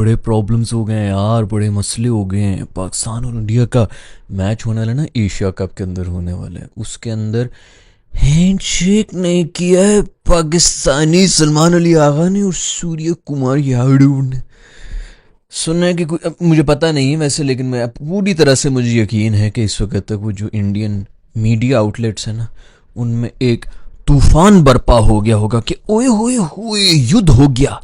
बड़े प्रॉब्लम्स हो गए हैं यार, बड़े मसले हो गए हैं। पाकिस्तान और इंडिया का मैच होने वाला है ना, एशिया कप के अंदर होने वाला है, उसके अंदर हैंडशेक नहीं किया है पाकिस्तानी सलमान अली आगा ने और सूर्य कुमार यादव ने। सुना है कि कोई, अब मुझे पता नहीं है वैसे, लेकिन मैं पूरी तरह से मुझे यकीन है कि इस वक्त तक वो जो इंडियन मीडिया आउटलेट्स हैं ना, उनमें एक तूफान बर्पा हो गया होगा कि ओए होए होए युद्ध हो गया,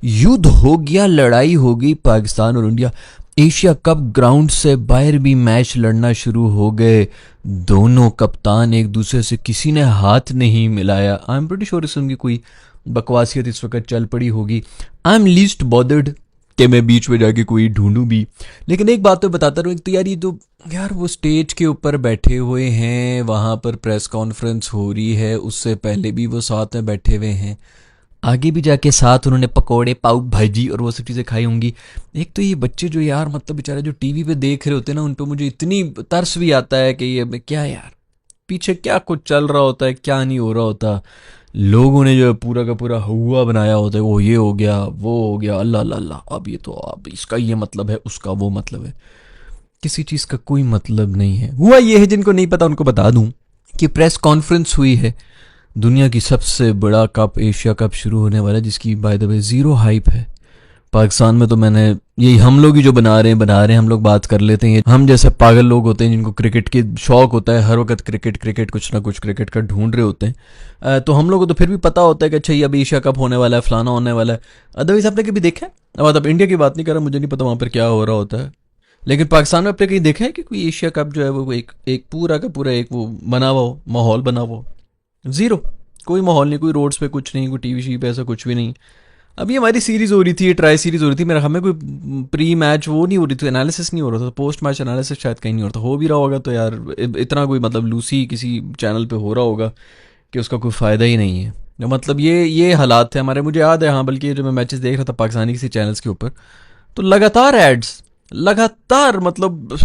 युद्ध हो गया, लड़ाई हो गई। पाकिस्तान और इंडिया एशिया कप ग्राउंड से बाहर भी मैच लड़ना शुरू हो गए। दोनों कप्तान एक दूसरे से, किसी ने हाथ नहीं मिलाया। आई एम प्रीटी श्योर इसमें कोई बकवासियत इस वक्त चल पड़ी होगी। आई एम लीस्ट बॉदर्ड कि मैं बीच में जाके कोई ढूंढूं भी। लेकिन एक बात तो बताता रहूँ, एक तो यार ये तो यार वो स्टेज के ऊपर बैठे हुए हैं, वहाँ पर प्रेस कॉन्फ्रेंस हो रही है, उससे पहले भी वो साथ में बैठे हुए हैं, आगे भी जाके साथ उन्होंने पकोड़े पाव भाजी और वो सब चीज़ें खाई होंगी। एक तो ये बच्चे जो यार मतलब बेचारे जो टीवी पे देख रहे होते हैं ना, उन पर मुझे इतनी तरस भी आता है कि ये क्या यार पीछे क्या कुछ चल रहा होता है, क्या नहीं हो रहा होता। लोगों ने जो है पूरा का पूरा हुआ बनाया होता है, वो ये हो गया वो हो गया, अल्लाह अल्लाह अल्लाह, अब ये तो अब इसका ये मतलब है, उसका वो मतलब है। किसी चीज़ का कोई मतलब नहीं है। हुआ ये है, जिनको नहीं पता उनको बता दूं कि प्रेस कॉन्फ्रेंस हुई है, दुनिया की सबसे बड़ा कप एशिया कप शुरू होने वाला है, जिसकी by the way zero hype है। पाकिस्तान में तो मैंने यही, हम लोग ही जो बना रहे हैं, हम लोग बात कर लेते हैं। हम जैसे पागल लोग होते हैं जिनको क्रिकेट की शौक होता है, हर वक्त क्रिकेट क्रिकेट कुछ ना कुछ क्रिकेट का ढूंढ रहे होते हैं। तो हम लोग को तो फिर भी पता होता है कि अच्छा ये अब एशिया कप होने वाला है, फलाना होने वाला है। अदरवाइज आपने कभी देखा है? अब इंडिया की बात नहीं कर रहा, मुझे नहीं पता वहाँ पर क्या हो रहा होता है, लेकिन पाकिस्तान में आपने कहीं देखा है कि कोई एशिया कप जो है वो एक पूरा का पूरा एक वो बना हुआ हो, माहौल बना हुआ हो? ज़ीरो, कोई माहौल नहीं, कोई रोड्स पे कुछ नहीं, कोई टीवी शी पे ऐसा कुछ भी नहीं। अभी हमारी सीरीज़ हो रही थी, ट्राई सीरीज़ हो रही थी, मेरा हमें कोई प्री मैच वो नहीं हो रही थी, एनालिसिस नहीं हो रहा था, पोस्ट मैच एनालिसिस शायद कहीं नहीं हो रहा था। हो भी रहा होगा तो यार इतना कोई मतलब लूसी किसी चैनल पे हो रहा होगा कि उसका कोई फ़ायदा ही नहीं है। तो मतलब ये हालात थे हमारे, मुझे याद है। हाँ, बल्कि जब मैं मैचेस देख रहा था पाकिस्तानी किसी चैनल्स के ऊपर, तो लगातार एड्स, लगातार मतलब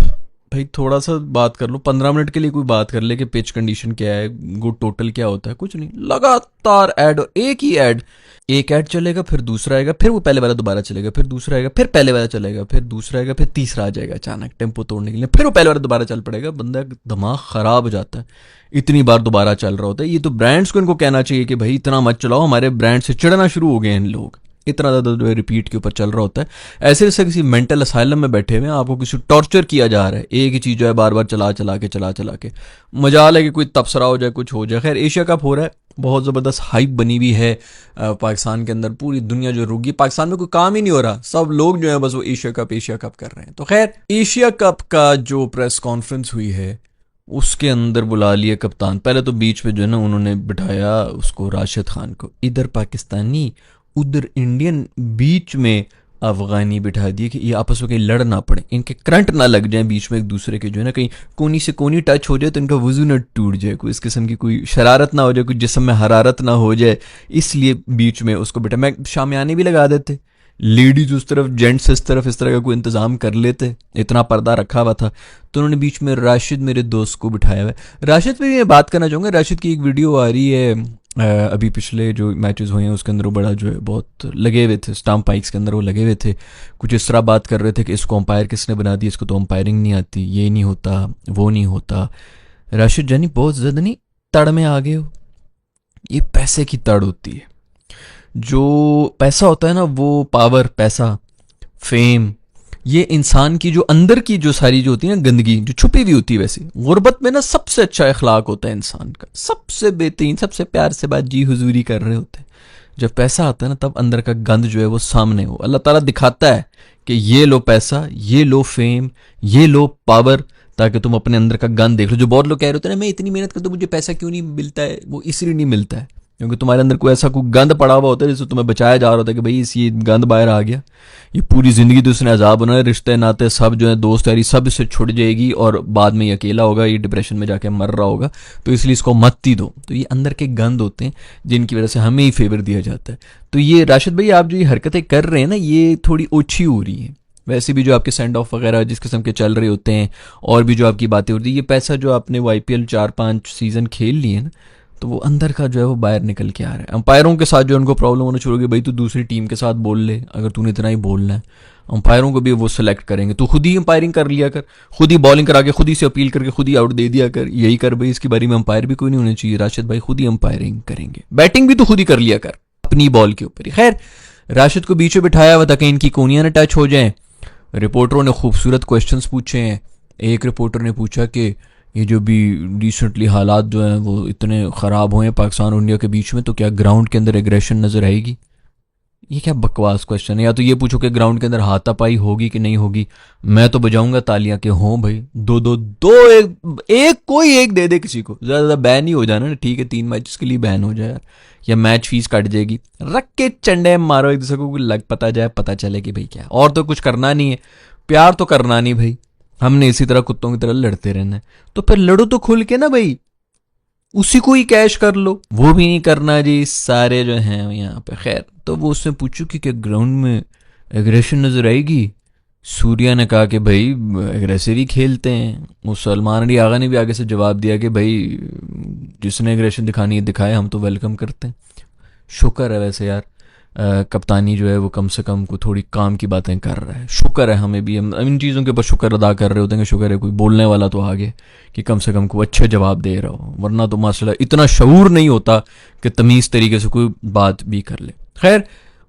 भाई थोड़ा सा बात कर लो, 15 मिनट के लिए कोई बात कर ले कि पिच कंडीशन क्या है, गुड टोटल क्या होता है, कुछ नहीं, लगातार ऐड, और एक ही ऐड, एक ऐड चलेगा, फिर दूसरा आएगा, फिर वो पहले वाला दोबारा चलेगा, फिर दूसरा आएगा, फिर पहले वाला चलेगा, फिर दूसरा आएगा, फिर तीसरा आ जाएगा अचानक टेम्पो तोड़ने के लिए, फिर वो पहले वाला दोबारा चल पड़ेगा। बंदा दिमाग खराब हो जाता है, इतनी बार दोबारा चल रहा होता है। ये तो ब्रांड्स को इनको कहना चाहिए कि भाई इतना मत चलाओ, हमारे ब्रांड से चिढ़ना शुरू हो गए हैं इन लोग, इतना ज़्यादा जो है रिपीट के ऊपर चल रहा होता है। ऐसे जैसे किसी मेंटल असाइलम में बैठे हुए हैं, आपको किसी टॉर्चर किया जा रहा है, एक ही चीज़ जो है बार बार चला चला के मजाल है कि कोई तबसरा हो जाए, कुछ हो जाए। खैर, एशिया कप हो रहा है, बहुत ज़बरदस्त हाइप बनी हुई है पाकिस्तान के अंदर, पूरी दुनिया जो रुकी, पाकिस्तान में कोई काम ही नहीं हो रहा, सब लोग जो है बस वो एशिया कप कर रहे हैं। तो खैर, एशिया कप का जो प्रेस कॉन्फ्रेंस हुई है उसके अंदर बुला लिया कप्तान। पहले तो बीच में जो है ना उन्होंने बिठाया उसको, राशिद खान को, इधर पाकिस्तानी उधर इंडियन, बीच में अफगानी बिठा दिए कि ये आपस में कहीं लड़ ना पड़े, इनके करंट ना लग जाए बीच में एक दूसरे के, जो है ना कहीं कोनी से कोनी टच हो जाए तो इनका वजू ना टूट जाए, कोई इस किस्म की कोई शरारत ना हो जाए, कोई जिस्म में हरारत ना हो जाए, इसलिए बीच में उसको बिठा। मैं शामियाने भी लगा देते, लेडीज उस तरफ, जेंट्स इस तरफ, इस तरह का कोई इंतजाम कर लेते, इतना पर्दा रखा हुआ था। तो उन्होंने बीच में राशिद मेरे दोस्त को बिठाया हुआ है। राशिद पे मैं बात करना चाहूँगा, राशिद की एक वीडियो आ रही है, अभी पिछले जो मैचेस हुए हैं उसके अंदर वो बड़ा जो है बहुत लगे हुए थे, स्टंप पाइक्स के अंदर वो लगे हुए थे, कुछ इस तरह बात कर रहे थे कि इसको अंपायर किसने बना दिया, इसको तो अंपायरिंग नहीं आती, ये नहीं होता, वो नहीं होता। राशिद जानी बहुत ज़्यादा नहीं तड़ में आ गए हो, ये पैसे की तड़ होती है। जो पैसा होता है ना, वो पावर, पैसा, फेम, ये इंसान की जो अंदर की जो सारी जो होती है ना गंदगी, जो छुपी हुई होती है, वैसे गुर्बत में ना सबसे अच्छा अखलाक होता है इंसान का, सबसे बेहतरीन, सबसे प्यार से बात जी हुजूरी कर रहे होते हैं। जब पैसा आता है ना, तब अंदर का गंद जो है वो सामने हो, अल्लाह ताला दिखाता है कि ये लो पैसा, ये लो फेम, ये लो पावर, ताकि तुम अपने अंदर का गंद देख लो। जो बहुत लोग कह रहे होते हैं ना, मैं इतनी मेहनत करता हूँ मुझे पैसा क्यों नहीं मिलता है, वो इसलिए नहीं मिलता है क्योंकि तुम्हारे अंदर कोई ऐसा कोई गंद पड़ा हुआ होता है जिससे तुम्हें बचाया जा रहा होता है कि भाई इस ये गंद बाहर आ गया, ये पूरी ज़िंदगी तो उसने अजाब बनाया, रिश्ते नाते सब जो है, दोस्त यारी सब इससे छुट जाएगी और बाद में ये अकेला होगा, ये डिप्रेशन में जाके मर रहा होगा, तो इसलिए इसको मत ही दो। तो ये अंदर के गंद होते हैं जिनकी वजह से हमें ही फेवर दिया जाता है। तो ये राशिद भाई आप जो ये हरकतें कर रहे हैं ना, ये थोड़ी ओछी हो रही है। वैसे भी जो आपके सेंड ऑफ वगैरह जिस किस्म के चल रहे होते हैं, और भी जो आपकी बातें होती है, ये पैसा जो आपने वो IPL 4-5 सीज़न खेल लिए ना, तो वो अंदर का जो है वो बाहर निकल के आ रहा है। अंपायरों के साथ जो उनको प्रॉब्लम होना शुरू हो गई, भाई तू दूसरी टीम के साथ बोल ले अगर तूने इतना ही बोलना है। अंपायरों को भी वो सेलेक्ट करेंगे। तो खुद ही अंपायरिंग कर लिया कर, खुद ही बॉलिंग करा के खुद ही से अपील करके खुद ही आउट दे दिया कर, यही कर भाई। इसकी बारी में अंपायर भी कोई नहीं होना चाहिए, राशिद भाई खुद ही अंपायरिंग करेंगे। बैटिंग भी तो खुद ही कर लिया कर अपनी बॉल के ऊपर ही। खैर, राशिद को बीच में बिठाया हुआ था कि इनकी कोनियां न टच हो जाएं। रिपोर्टरों ने खूबसूरत क्वेश्चंस पूछे हैं। एक रिपोर्टर ने पूछा कि ये जो भी रिसेंटली हालात जो हैं वो इतने ख़राब हुए हैं पाकिस्तान और इंडिया के बीच में, तो क्या ग्राउंड के अंदर एग्रेशन नज़र आएगी? ये क्या बकवास क्वेश्चन है। या तो ये पूछो कि ग्राउंड के अंदर हाथापाई होगी कि नहीं होगी। मैं तो बजाऊंगा तालियां कि हो भाई, दो दो दो एक कोई एक दे दे किसी को, ज़्यादा बैन ही हो जाना ना, ठीक है 3 मैचेस के लिए बैन हो जाए यार, या मैच फीस कट जाएगी। रख के चंडे मारो एक दूसरे को, लग पता जाए, पता चले कि भाई क्या। और तो कुछ करना नहीं है, प्यार तो करना नहीं भाई, हमने इसी तरह कुत्तों की तरह लड़ते रहना है। तो फिर लड़ो तो खुल के ना भाई, उसी को ही कैश कर लो। वो भी नहीं करना जी सारे जो हैं यहाँ पे। खैर, तो वो उससे पूछू कि क्या ग्राउंड में एग्रेशन नजर आएगी? सूर्या ने कहा कि भाई एग्रेसिव ही खेलते हैं। वो सलमान अली आगा ने भी आगे से जवाब दिया कि भाई जिसने एग्रेशन दिखानी है दिखाए, हम तो वेलकम करते हैं। शुक्र है वैसे यार, कप्तानी जो है वो कम से कम को थोड़ी काम की बातें कर रहा है। शुक्र है हमें भी, हम इन चीज़ों के ऊपर शुक्र अदा कर रहे होते हैं कि शुक्र है कोई बोलने वाला तो आगे कि कम से कम कोई अच्छे जवाब दे रहा हो, वरना तो माशाल्लाह इतना शऊर नहीं होता कि तमीज़ तरीके से कोई बात भी कर ले। खैर,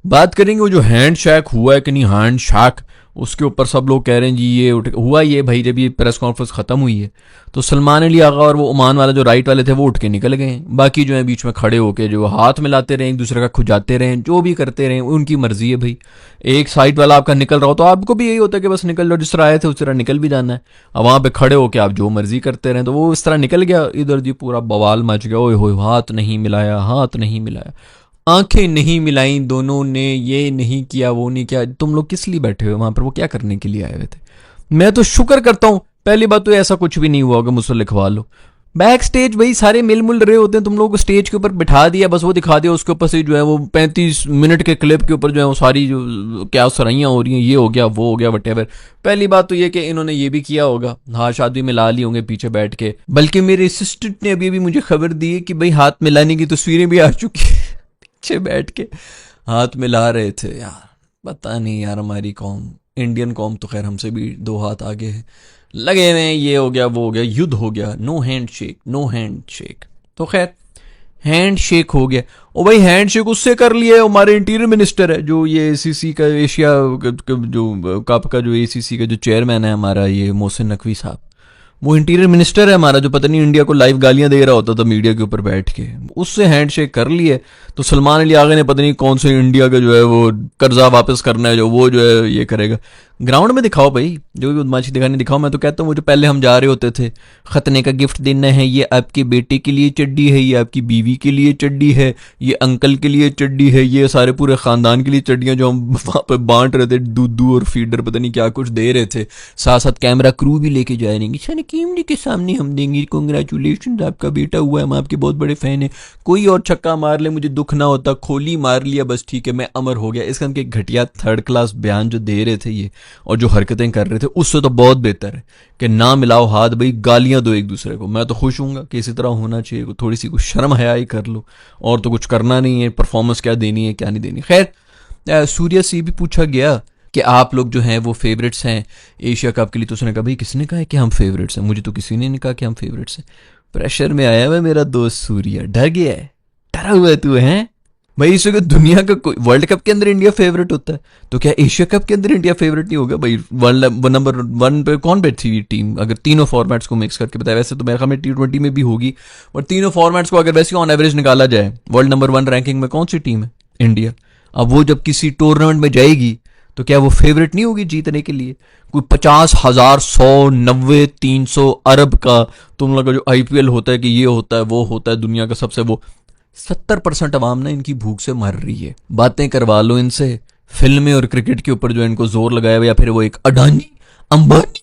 बात करेंगे वो जो हैंड शेक हुआ है कि नहीं, हैंड शेक, उसके ऊपर सब लोग कह रहे हैं जी ये हुआ ये भाई। जब ये प्रेस कॉन्फ्रेंस ख़त्म हुई है तो सलमान अली आगा और वो ओमान वाला जो राइट वाले थे वो उठ के निकल गए। बाकी जो है बीच में खड़े होके जो हाथ मिलाते रहे, एक दूसरे का खुजाते रहे, जो भी करते रहे, उनकी मर्जी है भाई। एक साइड वाला आपका निकल रहा हो तो आपको भी यही होता है कि बस निकल जाओ, जिस तरह आए थे उस तरह निकल भी जाना है। अब वहाँ पे खड़े होके आप जो मर्जी करते रहे, तो वो इस तरह निकल गया इधर जी, पूरा बवाल मच गया। ओए होए, हाथ नहीं मिलाया, हाथ नहीं मिलाया, आंखें नहीं मिलाई दोनों ने, ये नहीं किया वो नहीं किया। तुम लोग किस लिए बैठे हुए वहां पर, वो क्या करने के लिए आए हुए थे? मैं तो शुक्र करता हूं, पहली बात तो ऐसा कुछ भी नहीं हुआ होगा, मुझसे लिखवा लो। बैक स्टेज भाई सारे मिल मुल रहे होते हैं, तुम लोगों को स्टेज के ऊपर बिठा दिया, बस वो दिखा दिया, उसके ऊपर से जो है वो 35 मिनट के क्लिप के ऊपर जो है वो सारी जो क्या सराइयाँ हो रही हैं, ये हो गया वो हो गया वटेवर। पहली बात तो ये कि इन्होंने ये भी किया होगा, हाथ शाद भी मिला ली होंगे पीछे बैठ के। बल्कि मेरे असिस्टेंट ने अभी मुझे खबर दी है कि भाई हाथ मिलाने की तस्वीरें भी आ चुकी है, पीछे बैठ के हाथ मिला रहे थे यार। पता नहीं यार, हमारी कौम, इंडियन कौम तो खैर हमसे भी 2 हाथ आगे है, लगे हुए हैं, ये हो गया वो हो गया, युद्ध हो गया, no hand shake, no hand shake. तो खैर हैंड शेक हो गया। और भाई हैंड शेक उससे कर लिया है, हमारे इंटीरियर मिनिस्टर है जो ये एसीसी का, एशिया जो कप का जो एसीसी का जो चेयरमैन है हमारा, ये मोहसिन नकवी साहब, वो इंटीरियर मिनिस्टर है हमारा, जो पता नहीं इंडिया को लाइव गालियां दे रहा होता था मीडिया के ऊपर बैठ के, उससे हैंडशेक कर लिए। तो सलमान अली आगा ने पता नहीं कौन से इंडिया का जो है वो कर्जा वापस करना है, जो वो जो है ये करेगा। ग्राउंड में दिखाओ भाई, जो भी बदमाशी दिखाने दिखाओ। मैं तो कहता हूँ वो जो पहले हम जा रहे होते थे, खतने का गिफ्ट देना है, ये आपके बेटे के लिए चड्डी है, ये आपकी बीवी के लिए चड्डी है, ये अंकल के लिए चड्डी है, ये सारे पूरे खानदान के लिए चड्डियाँ जो हम वहाँ पे बांट रहे थे, दूध और फीडर पता नहीं क्या कुछ दे रहे थे, साथ साथ कैमरा क्रू भी लेके जा रहे हैं, कीमली के सामने हम देंगे, कॉन्ग्रेचुलेशन आपका बेटा हुआ है, हम आपके बहुत बड़े फैन हैं, कोई और छक्का मार ले मुझे दुख ना होता, खोली मार लिया बस ठीक है मैं अमर हो गया। इस किस्म के घटिया 3rd क्लास बयान जो दे रहे थे ये, और जो हरकतें कर रहे थे, उससे तो बहुत बेहतर है कि ना मिलाओ हाथ भाई, गालियां दो एक दूसरे को। मैं तो खुश हूँगा कि इसी तरह होना चाहिए, थोड़ी सी कुछ शर्म हया ही कर लो, और तो कुछ करना नहीं है, परफॉर्मेंस क्या देनी है क्या नहीं देनी। खैर, सूर्या से भी पूछा गया कि आप लोग जो हैं वो फेवरेट्स हैं एशिया कप के लिए, तो उसने कहा भाई किसने कहा है कि हम फेवरेट्स हैं, मुझे तो किसी ने नहीं कहा कि हम फेवरेट्स हैं। प्रेशर में आया हुआ मेरा दोस्त सूर्या, डर गया है, डरा हुआ है तू है भाई। इस वक्त दुनिया का कोई वर्ल्ड कप के अंदर इंडिया फेवरेट होता है, तो क्या एशिया कप के अंदर इंडिया फेवरेट नहीं होगा भाई? वर्ल्ड नंबर 1 पे कौन बैठी टीम अगर तीनों फॉर्मेट्स को मिक्स करके बताया? वैसे तो मेरे ख्याल में T20 में भी होगी, और तीनों फॉर्मेट्स को अगर वैसे ऑन एवरेज निकाला जाए, वर्ल्ड नंबर 1 रैंकिंग में कौन सी टीम है? इंडिया। अब वो जब किसी टूर्नामेंट में जाएगी तो क्या वो फेवरेट नहीं होगी जीतने के लिए? कोई 50,000, 100, 90, 300 अरब का तुम लोग का जो IPL होता है कि ये होता है वो होता है, दुनिया का सबसे वो 70% अवाम ना इनकी भूख से मर रही है। बातें करवा लो इनसे फिल्में और क्रिकेट के ऊपर जो इनको जोर लगाया हुआ, या फिर वो एक अडानी अंबानी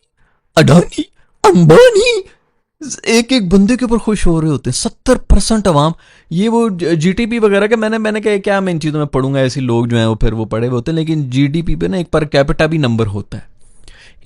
एक एक बंदे के ऊपर खुश हो रहे होते हैं। 70% अवाम, ये वो GDP वगैरह के मैंने कहा क्या मैं इन चीज़ों में पढ़ूंगा, ऐसे लोग जो हैं वो फिर वो पढ़े हुए होते हैं, लेकिन GDP पे ना एक पर कैपिटा भी नंबर होता है।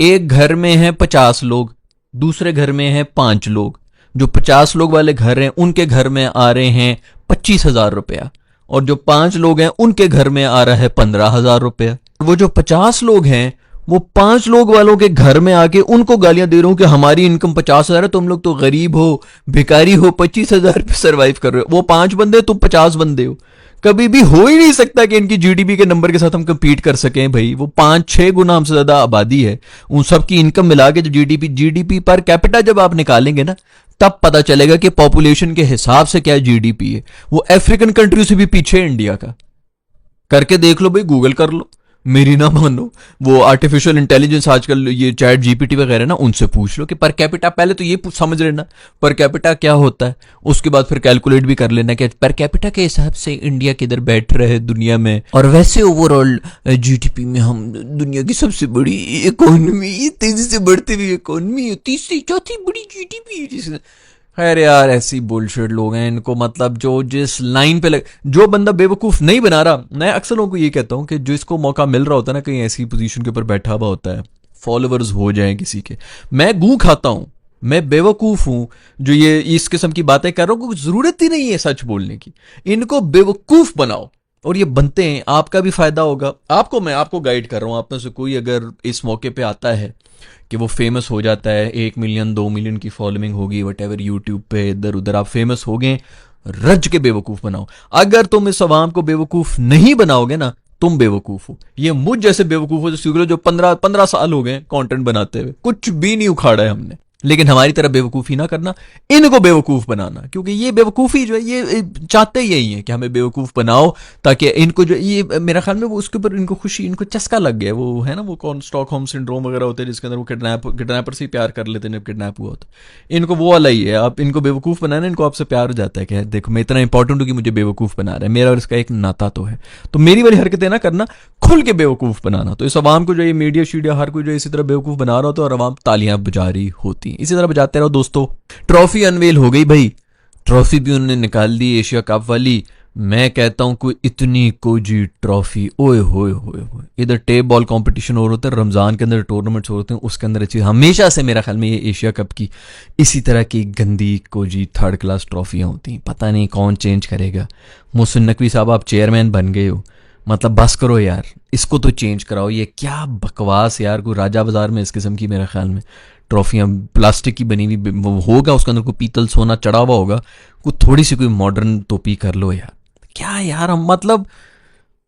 एक घर में है 50 लोग, दूसरे घर में है 5 लोग, जो 50 लोग वाले घर हैं उनके घर में आ रहे हैं 25,000 रुपया, और जो 5 लोग हैं उनके घर में आ रहा है 15,000 रुपया। वो जो 50 लोग हैं वो 5 लोग वालों के घर में आके उनको गालियां दे रहा हूं कि हमारी इनकम 50,000 है, तुम लोग तो गरीब हो, भिखारी हो, 25,000 पे सर्वाइव कर रहे हो। वो 5 बंदे, तुम 50 बंदे हो। कभी भी हो ही नहीं सकता कि इनकी जीडीपी के नंबर के साथ हम कंपीट कर सकें भाई। वो 5-6 गुना हमसे ज्यादा आबादी है। उन सबकी इनकम मिला के जो जीडीपी पर कैपिटा जब आप निकालेंगे ना, तब पता चलेगा कि पॉपुलेशन के हिसाब से क्या जीडीपी है। वो अफ्रीकन कंट्री से भी पीछे है इंडिया का। करके देख लो भाई, गूगल कर लो, मेरी ना मानो। वो आर्टिफिशियल इंटेलिजेंस आजकल ये चैट जीपीटी वगैरह ना, उनसे पूछ लो कि पर कैपिटा, पहले तो ये समझ लेना पर कैपिटा क्या होता है, उसके बाद फिर कैलकुलेट भी कर लेना कि पर कैपिटा के हिसाब से इंडिया किधर बैठ रहे हैं दुनिया में। और वैसे ओवरऑल जीडीपी में हम दुनिया की सबसे बड़ी इकोनॉमी, ये तेजी से बढ़ती हुई इकोनॉमी, तीसरी चौथी बड़ी जीडीपी जिसने। खैर यार, ऐसी बुलशिट लोग हैं। इनको मतलब जो जिस लाइन पे जो बंदा बेवकूफ नहीं बना रहा, मैं अक्सर लोगों को ये कहता हूं कि जिसको मौका मिल रहा होता है ना, कहीं ऐसी पोजीशन के ऊपर बैठा हुआ होता है, फॉलोअर्स हो जाए किसी के। मैं गू खाता हूं, मैं बेवकूफ हूं जो ये इस किस्म की बातें कर रहा हूं, कोई जरूरत ही नहीं है सच बोलने की। इनको बेवकूफ बनाओ और ये बनते हैं, आपका भी फायदा होगा। मैं आपको गाइड कर रहा हूं। आप में से कोई अगर इस मौके पे आता है कि वो फेमस हो जाता है, 1 मिलियन 2 मिलियन की फॉलोइंग होगी वटेवर, यूट्यूब पे इधर उधर आप फेमस हो गए, रज के बेवकूफ बनाओ। अगर तुम इस अवाम को बेवकूफ नहीं बनाओगे ना, तुम बेवकूफ हो। ये मुझ जैसे बेवकूफ हो जो 15 साल हो गए कंटेंट बनाते हुए, कुछ भी नहीं उखाड़ा है हमने। लेकिन हमारी तरह बेवकूफ़ी ना करना, इनको बेवकूफ़ बनाना, क्योंकि ये बेवकूफ़ी जो है ये चाहते यही है कि हमें बेवकूफ़ बनाओ, ताकि इनको जो ये मेरा ख्याल में वो उसके ऊपर इनको खुशी, इनको चस्का लग गया। वो है ना, वो कौन स्टॉकहोम सिंड्रोम वगैरह होते हैं जिसके अंदर वो किडनैपर से ही प्यार कर लेते हैं जब किडनैप हुआ होता है। इनको वो वाला ही है, आप इनको बेवकूफ़ बनाना, इनको आपसे प्यार हो जाता है कि देखो मैं इतना इंपॉर्टेंट हूँ कि मुझे बेवकूफ़ बना रहा है, मेरा और इसका एक नाता तो है। तो मेरी वाली हरकतें ना करना, खुल के बेवकूफ़ बनाना। तो इस आवाम को जो ये मीडिया शीडिया हर कोई जो इसी तरह बेवकूफ़ बना रहा होता है और आवाम तालियां बजा रही होती, इसी तरह बजाते रहो दोस्तों। ट्रॉफी अनवेल हो गई भाई, ट्रॉफी भी उन्होंने निकाल दी एशिया कप वाली। मैं कहता हूं कोई इतनी कोजी ट्रॉफी, ओए होए होए होए। इधर टेप बॉल कंपटीशन हो रहे हैं, रमजान के अंदर टूर्नामेंट्स होते हैं, उसके अंदर अच्छी हमेशा से मेरा ख्याल में ये एशिया कप की इसी तरह की गंदी कोजी थर्ड क्लास ट्रॉफियां होती। पता नहीं कौन चेंज करेगा। मोहसिन नकवी साहब आप चेयरमैन बन गए हो, मतलब बस करो यार, इसको तो चेंज कराओ। ये क्या बकवास यार, कोई राजा बाजार में इस किस्म की मेरे ख्याल में ट्रॉफियाँ प्लास्टिक की बनी हुई होगा, उसके अंदर कोई पीतल सोना चढ़ा हुआ होगा, कोई थोड़ी सी कोई मॉडर्न टोपी कर लो यार। क्या यार, हम मतलब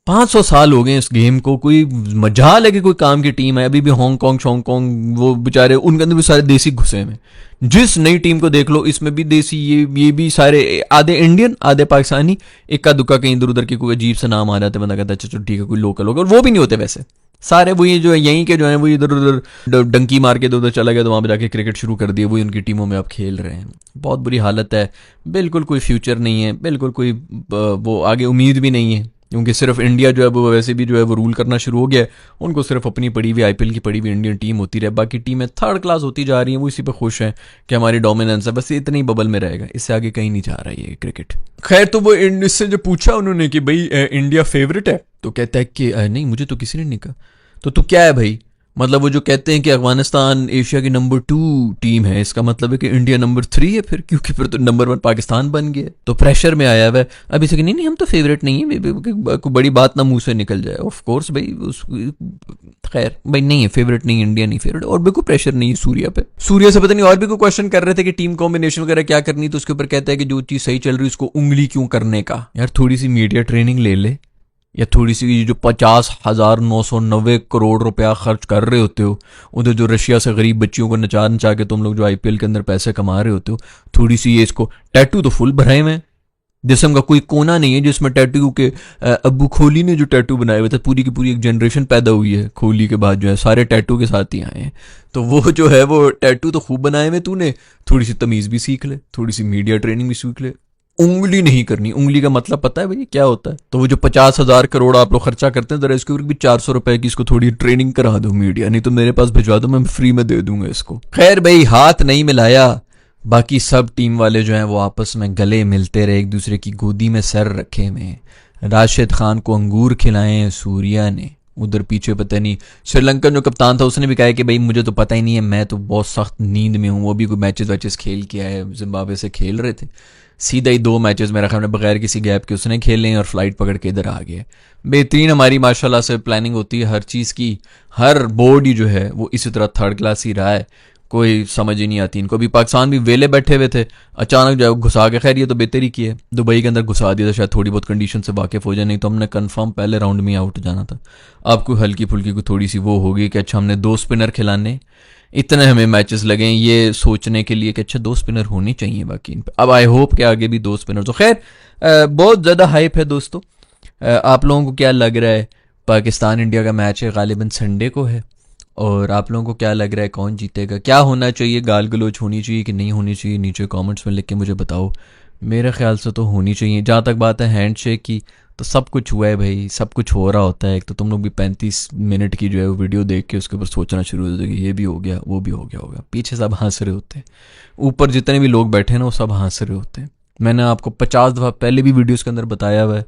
500 साल हो गए इस गेम को, कोई मजाल है कि कोई काम की टीम है। अभी भी हांगकांग वो बेचारे, उनके अंदर भी सारे देसी घुसे में। जिस नई टीम को देख लो, इसमें भी देसी, ये भी सारे आधे इंडियन आधे पाकिस्तानी, इक्का दुक्का कहीं इधर उधर के कोई अजीब सा नाम आ जाते, बंदा कहता है अच्छा ठीक है कोई लोकल होगा, और वो भी नहीं होते वैसे सारे। वो ये जो है यहीं के जो है वो इधर उधर डंकी मार के इधर उधर चला गया, तो वहां पर जाके क्रिकेट शुरू कर दिया, वही उनकी टीमों में अब खेल रहे हैं। बहुत बुरी हालत है, बिल्कुल कोई फ्यूचर नहीं है, बिल्कुल कोई वो आगे उम्मीद भी नहीं है, क्योंकि सिर्फ इंडिया जो है वो वैसे भी जो है वो रूल करना शुरू हो गया है। उनको सिर्फ अपनी पड़ी हुई आईपीएल की पड़ी हुई इंडियन टीम होती रहे, बाकी टीमें थर्ड क्लास होती जा रही हैं, वो इसी पे खुश हैं कि हमारी डोमिनेंस है, बस इतनी बबल में रहेगा, इससे आगे कहीं नहीं जा रहा है ये क्रिकेट। खैर, तो वो इससे जो पूछा उन्होंने कि भाई इंडिया फेवरेट है, तो कहता है कि नहीं, मुझे तो किसी ने नहीं कहा। तो क्या है भाई, मतलब वो जो कहते हैं कि अफगानिस्तान एशिया की नंबर 2 टीम है, इसका मतलब है कि इंडिया नंबर 3 है फिर, क्योंकि फिर तो नंबर 1 पाकिस्तान बन गया। तो प्रेशर में आया हुआ है अभी से कि नहीं हम तो फेवरेट नहीं है, कोई बड़ी बात ना मुंह से निकल जाए। ऑफ कोर्स भाई, खैर भाई नहीं है फेवरेट, नहीं इंडिया नहीं फेवरेट, और भी कोई प्रेशर नहीं है सूर्या पे। सूर्या से पता नहीं और भी कोई क्वेश्चन कर रहे थे कि टीम कॉम्बिनेशन वगैरह क्या करनी, तो उसके ऊपर कहता है कि जो चीज सही चल रही है उसको उंगली क्यों करने का। यार थोड़ी सी मीडिया ट्रेनिंग ले ले, या थोड़ी सी जो 50,990 करोड़ रुपया खर्च कर रहे होते हो उधर, जो रशिया से गरीब बच्चियों को नचा नचा के तुम लोग जो आईपीएल के अंदर पैसे कमा रहे होते हो, थोड़ी सी ये इसको, टैटू तो फुल भराए हुए हैं, जिसम का कोई कोना नहीं है जिसमें टैटू के। अब्बू खोली ने जो टैटू बनाए हुए थे, पूरी की पूरी एक जनरेशन पैदा हुई है खोली के बाद, जो है सारे टैटू के साथ ही आए हैं। तो वो जो है वो टैटू तो खूब बनाए हुए तूने, थोड़ी सी तमीज़ भी सीख ले, थोड़ी सी मीडिया ट्रेनिंग भी सीख ले। उंगली नहीं करनी, उंगली का मतलब पता है भैया क्या होता है? तो वो जो 50,000 करोड़ आप लोग खर्चा करते हैं, जरा इसके ऊपर भी 400 रुपए की इसको थोड़ी ट्रेनिंग करा दो मीडिया, नहीं तो मेरे पास भिजवा दो, मैं फ्री में दे दूंगा इसको। खैर भाई, हाथ नहीं मिलाया, बाकी सब टीम वाले जो हैं वो आपस में गले मिलते रहे, एक दूसरे की गोदी में सर रखे हुए। राशिद खान को अंगूर खिलाए सूर्या ने, उधर पीछे पता नहीं श्रीलंकन जो कप्तान था उसने भी कहा कि भाई मुझे तो पता ही नहीं है, मैं तो बहुत सख्त नींद में हूँ। वो भी कोई मैचेस वैचेस खेल के आए, जिम्बाब्वे से खेल रहे थे, सीधा ही 2 मैचेस मेरा ख्याल में बगैर किसी गैप के उसने खेले हैं और फ्लाइट पकड़ के इधर आ गया। बेहतरीन हमारी माशाल्लाह से प्लानिंग होती है हर चीज़ की, हर बोर्ड ही जो है वो इसी तरह थर्ड क्लास ही रहा है, कोई समझ ही नहीं आती इनको। भी पाकिस्तान भी वेले बैठे हुए थे, अचानक जो है घुसा के, खैर ये तो बेहतर ही किए, दुबई के अंदर घुसा दिया था, शायद थोड़ी बहुत कंडीशन से वाकिफ हो जाए, नहीं तो हमने कंफर्म पहले राउंड में आउट जाना था। आपको हल्की फुल्की को थोड़ी सी वो होगी कि अच्छा हमने 2 स्पिनर खिलाने, इतने हमें मैचेस लगे ये सोचने के लिए कि अच्छा 2 स्पिनर होने चाहिए बाकी इन पे। अब आई होप कि आगे भी 2 स्पिनर। तो खैर बहुत ज़्यादा हाइप है दोस्तों। आप लोगों को क्या लग रहा है? पाकिस्तान इंडिया का मैच है, गालिबन संडे को है, और आप लोगों को क्या लग रहा है कौन जीतेगा, क्या होना चाहिए, गाल गलोच होनी चाहिए कि नहीं होनी चाहिए? नीचे कमेंट्स में लिख के मुझे बताओ। मेरे ख्याल से तो होनी चाहिए। जहाँ तक बात है हैंडशेक की, तो सब कुछ हुआ है भाई, सब कुछ हो रहा होता है। एक तो तुम लोग भी 35 मिनट की जो है वो वीडियो देख के उसके ऊपर सोचना शुरू हो जाएगी, ये भी हो गया वो भी हो गया होगा, पीछे सब हंस रहे होते हैं, ऊपर जितने भी लोग बैठे हैं ना वो सब हंस रहे होते हैं। मैंने आपको 50 दफ़ा पहले भी वीडियोस के अंदर बताया हुआ है,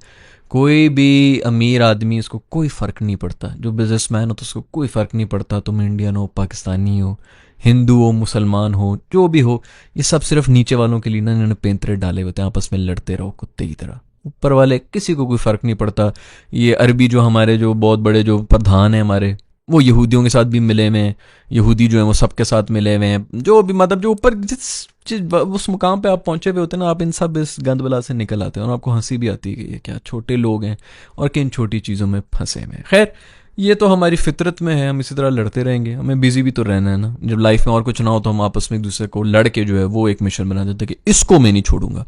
कोई भी अमीर आदमी, उसको कोई फ़र्क नहीं पड़ता, जो बिजनेसमैन हो तो उसको कोई फ़र्क नहीं पड़ता तुम इंडियन हो, पाकिस्तानी हो, हिंदू हो, मुसलमान हो, जो भी हो, ये सब सिर्फ नीचे वालों के लिए ना इन्होंने पेंतरे डाले होते हैं, आपस में लड़ते रहो कुत्ते की तरह। ऊपर वाले किसी को कोई फ़र्क नहीं पड़ता। ये अरबी जो हमारे जो बहुत बड़े जो प्रधान हैं हमारे, वो यहूदियों के साथ भी मिले हुए हैं, यहूदी जो है वो सबके साथ मिले हुए हैं, जो भी मतलब जो ऊपर जिस उस मुकाम पे आप पहुंचे हुए होते हैं ना, आप इन सब इस गंद बला से निकल आते हैं और आपको हंसी भी आती है कि ये क्या छोटे लोग हैं और किन छोटी चीज़ों में फंसे हुए हैं। खैर ये तो हमारी फितरत में है, हम इसी तरह लड़ते रहेंगे, हमें बिजी भी तो रहना है ना। जब लाइफ में और कुछ ना हो तो हम आपस में एक दूसरे को लड़ के जो है वो एक मिशन बना देते हैं कि इसको मैं नहीं छोड़ूंगा।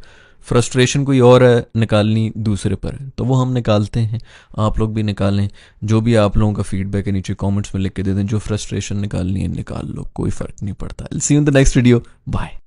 फ्रस्ट्रेशन कोई और है, निकालनी दूसरे पर है, तो वो हम निकालते हैं, आप लोग भी निकालें। जो भी आप लोगों का फीडबैक है नीचे कमेंट्स में लिख के दे दें, जो फ्रस्ट्रेशन निकालनी है निकाल लो, कोई फ़र्क नहीं पड़ता। See you in the next video, bye.